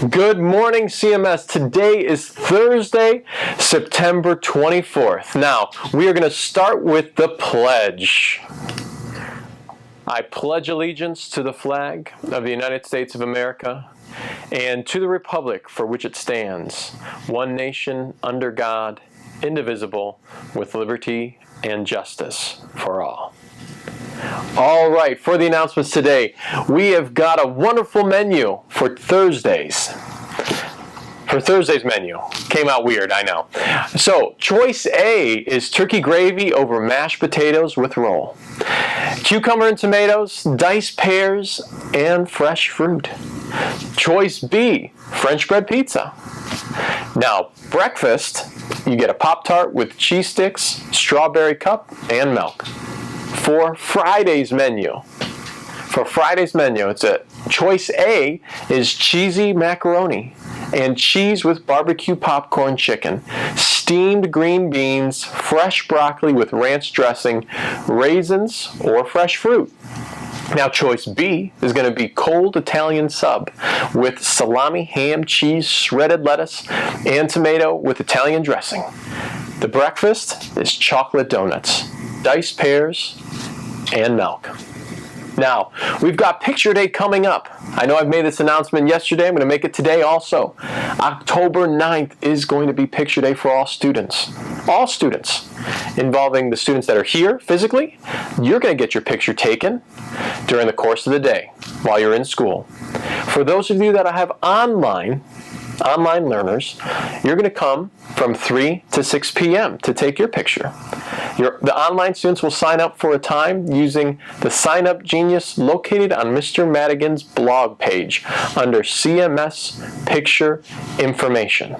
Good morning, CMS. Today is Thursday, September 24th. Now, we are going to start with the pledge. I pledge allegiance to the flag of the United States of America and to the republic for which it stands, one nation under God, indivisible, with liberty and justice for all. All right, for the announcements today, we have got a wonderful menu for Thursdays. For Thursday's menu. Came out weird, I know. So, choice A is turkey gravy over mashed potatoes with roll. Cucumber and tomatoes, diced pears, and fresh fruit. Choice B, French bread pizza. Now, breakfast, you get a Pop-Tart with cheese sticks, strawberry cup, and milk. For Friday's menu, it's a choice A is cheesy macaroni and cheese with barbecue popcorn chicken, steamed green beans, fresh broccoli with ranch dressing, raisins, or fresh fruit. Now, choice B is going to be cold Italian sub with salami, ham, cheese, shredded lettuce, and tomato with Italian dressing. The breakfast is chocolate donuts, diced pears, and milk. Now, we've got Picture Day coming up. I know I've made this announcement yesterday. I'm going to make it today also. October 9th is going to be Picture Day for all students. All students, involving the students that are here physically. You're going to get your picture taken during the course of the day while you're in school. For those of you that have online learners, you're going to come from 3 to 6 p.m. to take your picture. The online students will sign up for a time using the Sign Up Genius located on Mr. Madigan's blog page under CMS Picture Information.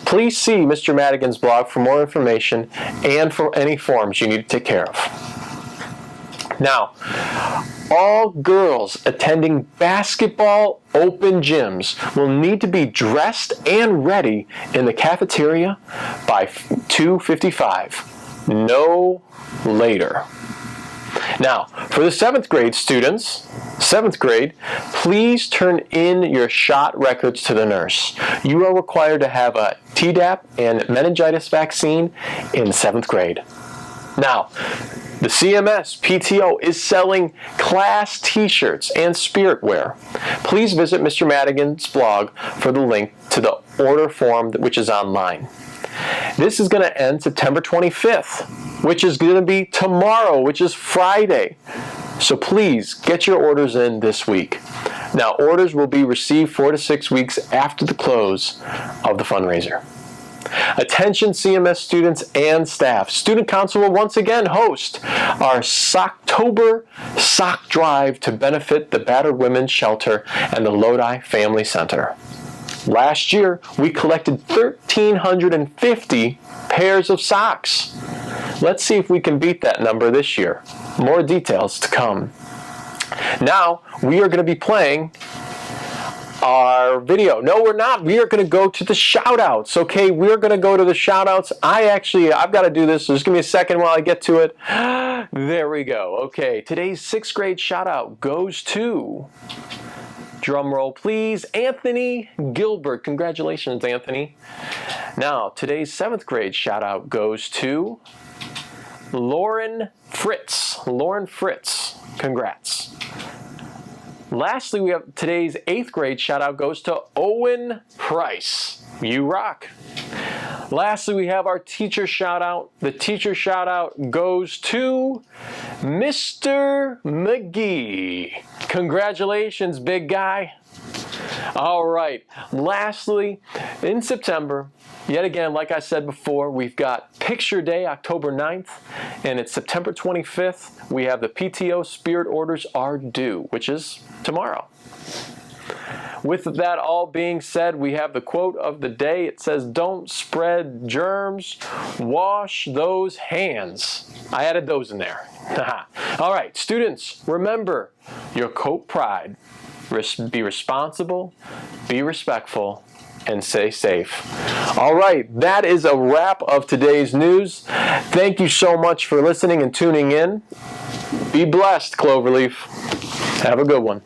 Please see Mr. Madigan's blog for more information and for any forms you need to take care of. Now, all girls attending basketball open gyms will need to be dressed and ready in the cafeteria by 2:55, no later. Now, for the 7th grade students, 7th grade, please turn in your shot records to the nurse. You are required to have a Tdap and meningitis vaccine in 7th grade. Now, the CMS PTO is selling class t-shirts and spiritware. Please visit Mr. Madigan's blog for the link to the order form which is online. This is going to end September 25th, which is going to be tomorrow, which is Friday. So please get your orders in this week. Now, orders will be received 4 to 6 weeks after the close of the fundraiser. Attention CMS students and staff. Student Council will once again host our Socktober Sock Drive to benefit the Battered Women's Shelter and the Lodi Family Center. Last year, we collected 1,350 pairs of socks. Let's see if we can beat that number this year. More details to come. Now, we are going to be playing our video. No, we're not. We are going to go to the shout-outs. Okay, we're going to go to the shout-outs. I've got to do this, so just give me a second while I get to it. There we go. Okay, today's 6th grade shout-out goes to, drum roll please, Anthony Gilbert. Congratulations, Anthony. Now, today's 7th grade shout-out goes to Lauren Fritz. Lauren Fritz. Congrats. Lastly, we have today's 8th grade shout-out goes to Owen Price. You rock. Lastly, we have our teacher shout-out. The teacher shout-out goes to Mr. McGee. Congratulations, big guy. All right. Lastly, in September, yet again, like I said before, we've got Picture Day, October 9th, and it's September 25th. We have the PTO Spirit Orders Are Due, which is tomorrow. With that all being said, we have the quote of the day. It says, "Don't spread germs, wash those hands." I added those in there. All right, students, remember your Colt pride. Be responsible, be respectful, and stay safe. All right, that is a wrap of today's news. Thank you so much for listening and tuning in. Be blessed, Cloverleaf. Have a good one.